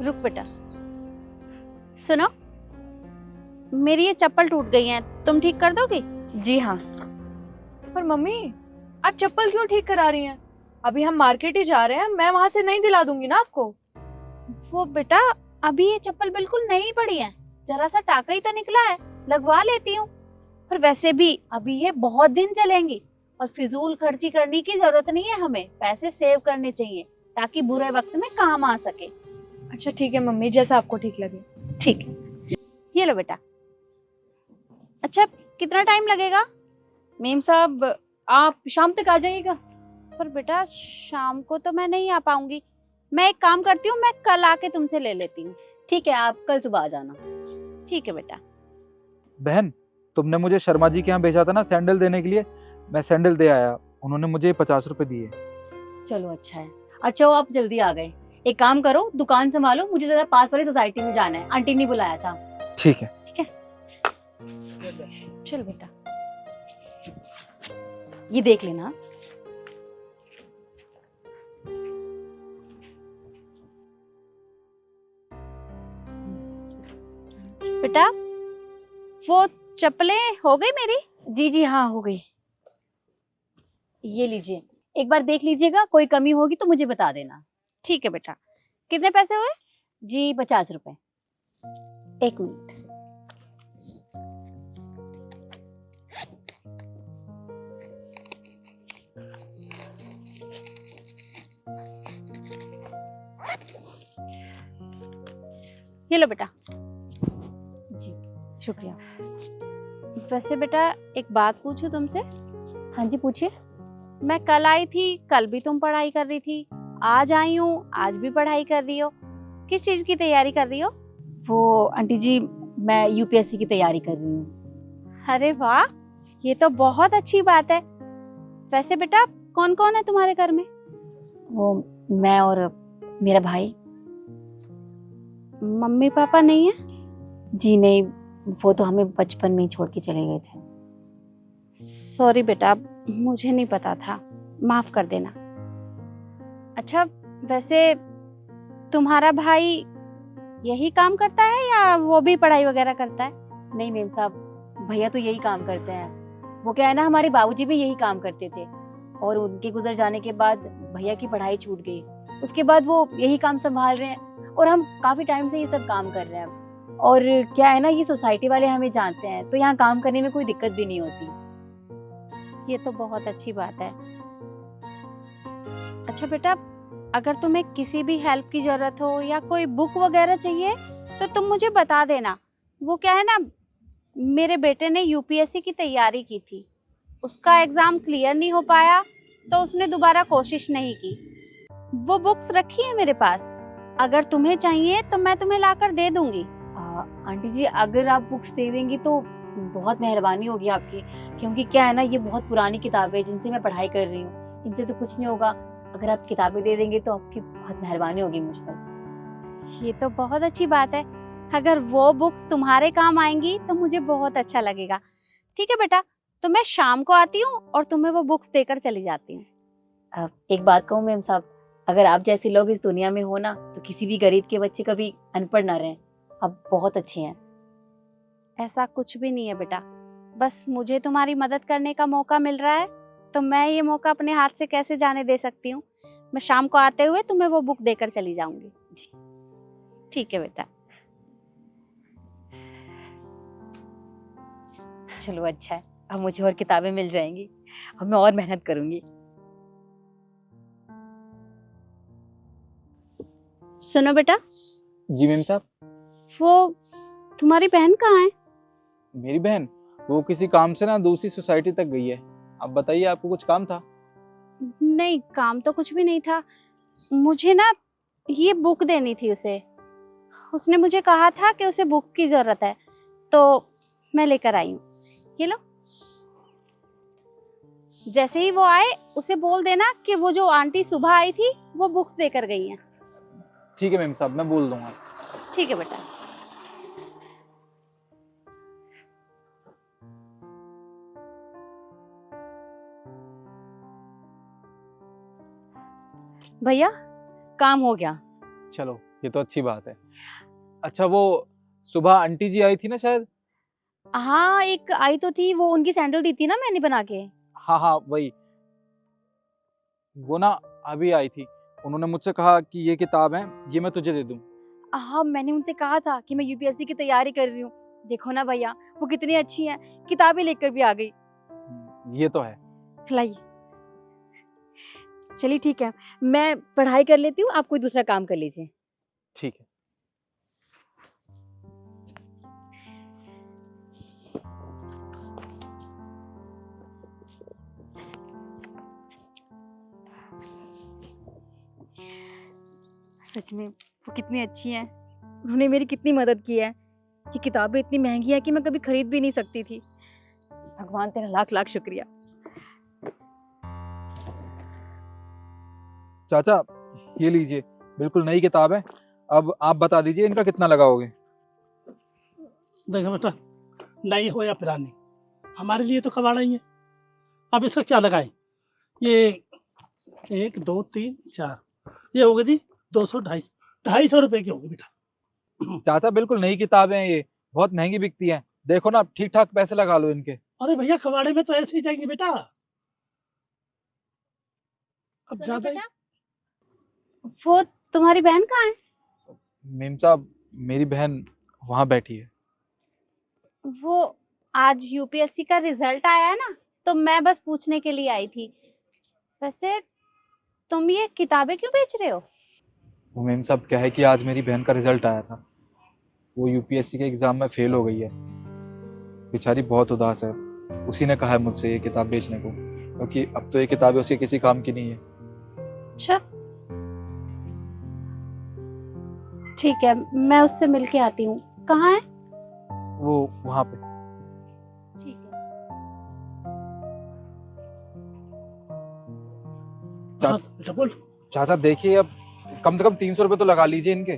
रुक बेटा, सुनो, मेरी ये चप्पल टूट गई है, तुम ठीक कर दोगी? जी हाँ। पर मम्मी, आप चप्पल क्यों ठीक करा रही हैं? अभी हम मार्केट ही जा रहे हैं, मैं वहां से नहीं दिला दूंगी ना आपको। वो बेटा, अभी ये चप्पल बिल्कुल नई पड़ी है, जरा सा टाका ही तो निकला है, लगवा लेती हूँ। पर वैसे भी अभी ये बहुत दिन चलेंगी और फिजूल खर्ची करने की जरूरत नहीं है, हमें पैसे सेव करने चाहिए ताकि बुरे वक्त में काम आ सके। अच्छा ठीक है मम्मी, जैसा आपको ठीक लगे। ठीक है, ये लो बेटा। अच्छा, कितना टाइम लगेगा? मेम साहब, आप शाम तक आ जाइएगा। पर बेटा, शाम को तो मैं नहीं आ पाऊंगी। मैं एक काम करती हूँ, मैं कल आके तुमसे ले लेती हूँ। ठीक है, आप कल सुबह आ जाना। ठीक है बेटा। बहन, तुमने मुझे शर्मा जी के यहाँ भेजा था ना सैंडल देने के लिए, मैं सैंडल दे आया। उन्होंने मुझे 50 रुपए दिए। चलो अच्छा है। अच्छा वो आप जल्दी आ गए। एक काम करो, दुकान संभालो, मुझे जरा पास वाली सोसाइटी में जाना है, आंटी ने बुलाया था। ठीक है। ठीक है, चल बेटा, ये देख लेना। बेटा, वो चप्पलें हो गई मेरी? जी जी हाँ, हो गई। ये लीजिए, एक बार देख लीजिएगा, कोई कमी होगी तो मुझे बता देना। ठीक है बेटा। कितने पैसे हुए? जी 50 रुपए। एक मिनट। ये लो बेटा। जी शुक्रिया। वैसे बेटा, एक बात पूछूं तुमसे? हाँ जी पूछिए। मैं कल आई थी, कल भी तुम पढ़ाई कर रही थी, आज आई हूँ, आज भी पढ़ाई कर रही हो। किस चीज की तैयारी कर रही हो? वो आंटी जी, मैं यूपीएससी की तैयारी कर रही हूँ। अरे वाह, ये तो बहुत अच्छी बात है। वैसे बेटा, कौन कौन है तुम्हारे घर में? वो मैं और मेरा भाई। मम्मी पापा नहीं है? जी नहीं, वो तो हमें बचपन में ही छोड़ के चले गए थे। सॉरी बेटा, मुझे नहीं पता था, माफ कर देना। अच्छा, वैसे तुम्हारा भाई यही काम करता है या वो भी पढ़ाई वगैरह करता है? नहीं मेम साहब, भैया तो यही काम करते हैं। वो क्या है ना, हमारे बाबूजी भी यही काम करते थे और उनके गुजर जाने के बाद भैया की पढ़ाई छूट गई। उसके बाद वो यही काम संभाल रहे हैं और हम काफी टाइम से ये सब काम कर रहे हैं। और क्या है ना, ये सोसाइटी वाले हमें जानते हैं, तो यहाँ काम करने में कोई दिक्कत भी नहीं होती। ये तो बहुत अच्छी बात है। अच्छा बेटा, अगर तुम्हें किसी भी हेल्प की जरूरत हो या कोई बुक वगैरह चाहिए तो तुम मुझे बता देना। वो क्या है ना, मेरे बेटे ने यूपीएससी की तैयारी की थी, उसका एग्जाम क्लियर नहीं हो पाया तो उसने दोबारा कोशिश नहीं की। वो बुक्स रखी है मेरे पास, अगर तुम्हें चाहिए तो मैं तुम्हें लाकर दे दूंगी। आंटी जी, अगर आप बुक्स दे देंगी तो बहुत मेहरबानी होगी आपकी, क्योंकि क्या है ना, ये बहुत पुरानी किताबें हैं जिनसे मैं पढ़ाई कर रही हूँ, इनसे तो कुछ नहीं होगा। अगर आप किताबें दे देंगे तो आपकी बहुत मेहरबानी होगी मुझ पर। ये तो बहुत अच्छी बात है, अगर वो बुक्स तुम्हारे काम आएंगी तो मुझे बहुत अच्छा लगेगा। ठीक है बेटा, तो मैं शाम को आती हूँ और तुम्हें वो बुक्स देकर चली जाती हूँ। एक बात कहूँ मेम साहब, अगर आप जैसे लोग इस दुनिया में हो ना, तो किसी भी गरीब के बच्चे कभी अनपढ़ ना रहें। आप बहुत अच्छे हैं। ऐसा कुछ भी नहीं है बेटा, बस मुझे तुम्हारी मदद करने का मौका मिल रहा है तो मैं ये मौका अपने हाथ से कैसे जाने दे सकती हूँ। मैं शाम को आते हुए तुम्हें वो बुक देकर चली जाऊंगी। ठीक है बेटा। चलो अच्छा है, अब मुझे और किताबें मिल जाएंगी, अब मैं और मेहनत करूंगी। सुनो बेटा, जी मेम साहब। वो तुम्हारी बहन कहाँ है? मेरी बहन, वो किसी काम से ना दूसरी सोसाइटी तक गई है। अब बताइए, आपको कुछ काम था? नहीं, काम तो कुछ भी नहीं था, मुझे ना ये बुक देनी थी उसे। उसने मुझे कहा था कि उसे बुक्स की जरूरत है तो मैं लेकर आई हूँ। ये लो, जैसे ही वो आए उसे बोल देना कि वो जो आंटी सुबह आई थी वो बुक्स देकर गई हैं। ठीक है मेम साहब, मैं बोल दूंगा। ठीक है बेटा। भैया, काम हो गया। चलो ये तो अच्छी बात है। अच्छा, वो सुबह आंटी जी आई थी ना शायद? हाँ, एक आई तो थी, वो उनकी सैंडल दी थी ना मैंने बना के। हाँ हाँ, वही। वो ना अभी आई थी। उन्होंने मुझसे कहा कि ये किताब है, ये मैं तुझे दे दूं। हाँ, मैंने उनसे कहा था कि मैं यूपीएससी की तैयारी कर रही हूँ। देखो ना भैया, वो कितनी अच्छी है, किताबें लेकर भी आ गई। ये तो है। लाइए, चलिए ठीक है, मैं पढ़ाई कर लेती हूँ, आप कोई दूसरा काम कर लीजिए। ठीक है। सच में वो कितनी अच्छी हैं, उन्होंने मेरी कितनी मदद की है। ये किताबें इतनी महंगी है कि मैं कभी खरीद भी नहीं सकती थी। भगवान तेरा लाख लाख शुक्रिया। चाचा, ये लीजिए, बिल्कुल नई किताब है। अब आप बता दीजिए इनका कितना लगाओगे? देखो बेटा, नई हो या पुरानी, हमारे लिए तो कबाड़ा ही है। अब इसका क्या लगाएं? ये 1 2 3 4, ये हो गए जी 200 250 रुपए की होगी बेटा। चाचा, बिल्कुल नई किताबें हैं ये, बहुत महंगी बिकती हैं। देखो ना, ठीक ठाक पैसे लगा लो इनके। अरे भैया, कबाड़े में तो ऐसे ही जाएंगे बेटा। अब सुनो ज्यादा बेटा, वो तुम्हारी बहन कहाँ है? मेम साहब, मेरी बहन वहां बैठी है। वो आज यूपीएससी का रिजल्ट आया है ना, तो मैं बस पूछने के लिए आई थी। वैसे तुम ये किताबें क्यों बेच रहे हो? वो मेम साहब, क्या है कि आज मेरी बहन का रिजल्ट आया था। वो यूपीएससी के एग्जाम में फेल हो गई है। बेचारी बहुत उदास है। उसी ने कहा है मुझसे ये किताब बेचने को, क्योंकि अब तो ये किताबें उसके किसी काम की नहीं है। अच्छा, ठीक है, मैं उससे मिलके आती हूँ। कहाँ है? वो वहां पे। ठीक है। हाँ बेटा बोल। चाचा देखिए, अब कम से कम 300 रुपए तो लगा लीजिए इनके।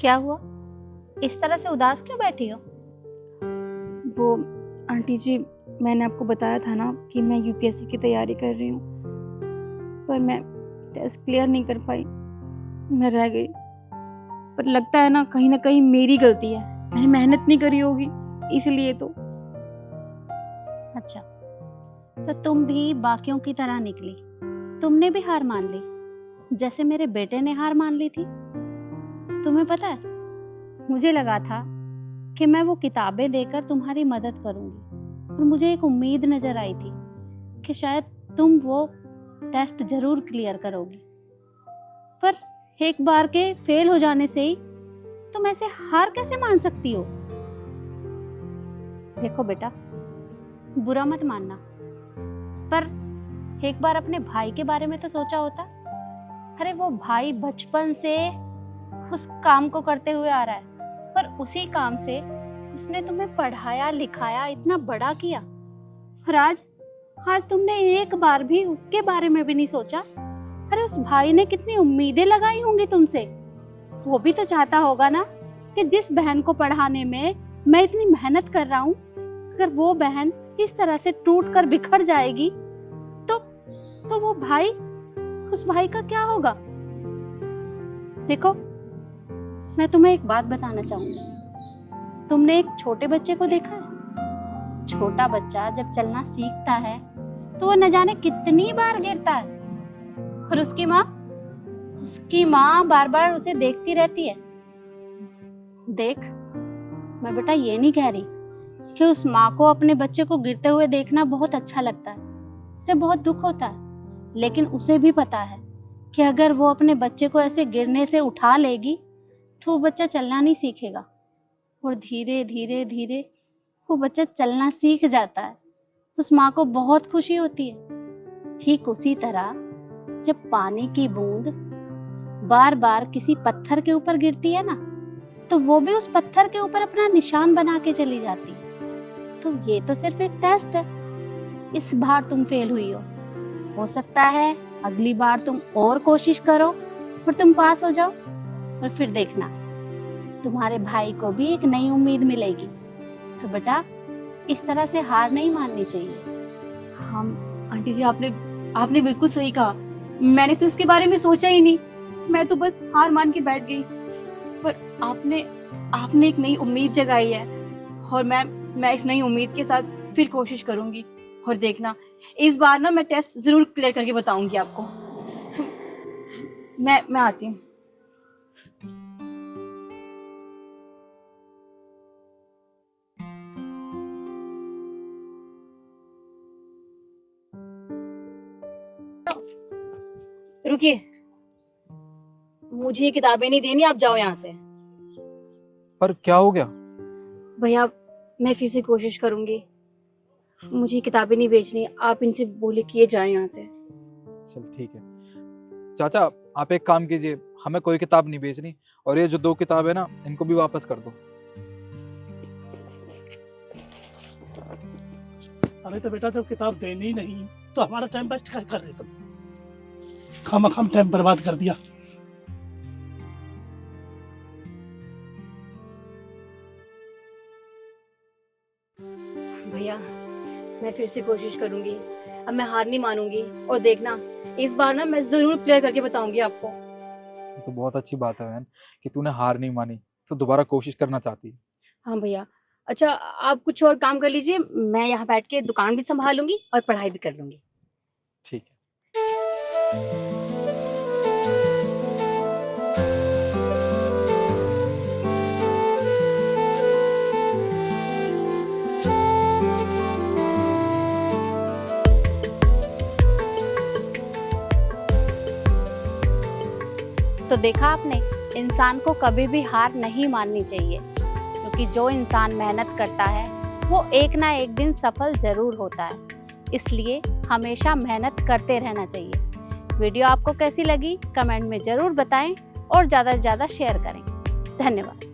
क्या हुआ, इस तरह से उदास क्यों बैठी हो? वो आंटी जी, मैंने आपको बताया था ना कि मैं यूपीएससी की तैयारी कर रही हूँ, पर मैं टेस्ट क्लियर नहीं कर पाई, मैं रह गई। पर लगता है ना कहीं मेरी गलती है, मैंने मेहनत नहीं करी होगी इसलिए तो। अच्छा, तो तुम भी बाकियों की तरह निकली, तुमने भी हार मान ली, जैसे मेरे बेटे ने हार मान ली थी। तुम्हें पता है, मुझे लगा था कि मैं वो किताबें देकर तुम्हारी मदद करूंगी, और मुझे एक उम्मीद नजर आई थी कि शायद तुम वो टेस्ट जरूर क्लियर करोगी। पर एक बार के फेल हो जाने से ही तुम ऐसे हार कैसे मान सकती हो? देखो बेटा, बुरा मत मानना, पर एक बार अपने भाई के बारे में तो सोचा होता। अरे वो भाई बचपन से उस काम को करते हुए आ रहा है, पर उसी काम से उसने तुम्हें पढ़ाया लिखाया, इतना बड़ा किया, और आज तुमने एक बार भी उसके बारे में भी नहीं सोचा। अरे उस भाई ने कितनी उम्मीदें लगाई होंगी तुमसे। वो भी तो चाहता होगा ना कि जिस बहन को पढ़ाने में मैं इतनी मेहनत कर रहा हूँ, अगर वो बहन इस तरह से टूट कर बिखर जाएगी तो वो भाई, उस भाई का क्या होगा? देखो, मैं तुम्हें एक बात बताना चाहूंगी। तुमने एक छोटे बच्चे को देखा है? छोटा बच्चा जब चलना सीखता है तो वो न जाने कितनी बार गिरता है, और उसकी माँ बार बार उसे देखती रहती है। देख, मैं बेटा ये नहीं कह रही कि उस माँ को अपने बच्चे को गिरते हुए देखना बहुत अच्छा लगता है, उसे बहुत दुख होता है, लेकिन उसे भी पता है कि अगर वो अपने बच्चे को ऐसे गिरने से उठा लेगी तो वो बच्चा चलना नहीं सीखेगा, और धीरे धीरे धीरे वो बच्चा चलना सीख जाता है। उस माँ को बहुत खुशी होती है। ठीक उसी तरह जब पानी की बूंद बार बार किसी पत्थर के ऊपर गिरती है ना, तो वो भी उस पत्थर के ऊपर अपना निशान बना के चली जाती है। तो ये तो सिर्फ एक टेस्ट है। इस बार तुम फेल हुई हो सकता है अगली बार तुम और कोशिश करो और तुम पास हो जाओ, और फिर देखना तुम्हारे भाई को भी एक नई उम्मीद मिलेगी। तो बेटा, इस तरह से हार नहीं माननी चाहिए। हाँ आंटी जी, आपने आपने बिल्कुल सही कहा। मैंने तो इसके बारे में सोचा ही नहीं, मैं तो बस हार मान के बैठ गई। पर आपने आपने एक नई उम्मीद जगाई है, और मैं इस नई उम्मीद के साथ फिर कोशिश करूंगी। और देखना, इस बार ना मैं टेस्ट जरूर क्लियर करके बताऊंगी आपको। मैं आती हूँ। रुकिए, मुझे ये किताबें नहीं देनी, आप जाओ यहाँ से। पर क्या हो गया? भैया मैं फिर से कोशिश करूंगी, मुझे ये किताबें नहीं बेचनी। आप इनसे बोले कि ये जाएं यहाँ से। चल ठीक है चाचा, आप एक काम कीजिए, हमें कोई किताब नहीं बेचनी, और ये जो 2 किताब है ना, इनको भी वापस कर दो। अरे तो बेटा, जब किताब देनी ही नहीं तो हमारा टाइम वेस्ट क्या कर रहे तुम? खामखा टाइम बर्बाद कर दिया। भैया मैं फिर से कोशिश करूंगी, अब मैं हार नहीं मानूंगी। और देखना, इस बार ना मैं जरूर क्लियर करके बताऊंगी आपको। ये तो बहुत अच्छी बात है बहन कि तूने हार नहीं मानी, तो दोबारा कोशिश करना चाहती है। हाँ भैया, अच्छा आप कुछ और काम कर लीजिए, मैं यहाँ बैठ के दुकान भी संभालूंगी और पढ़ाई भी कर लूंगी। ठीक है। तो देखा आपने, इंसान को कभी भी हार नहीं माननी चाहिए, क्योंकि जो इंसान मेहनत करता है वो एक ना एक दिन सफल जरूर होता है। इसलिए हमेशा मेहनत करते रहना चाहिए। वीडियो आपको कैसी लगी कमेंट में ज़रूर बताएं और ज़्यादा से ज़्यादा शेयर करें। धन्यवाद।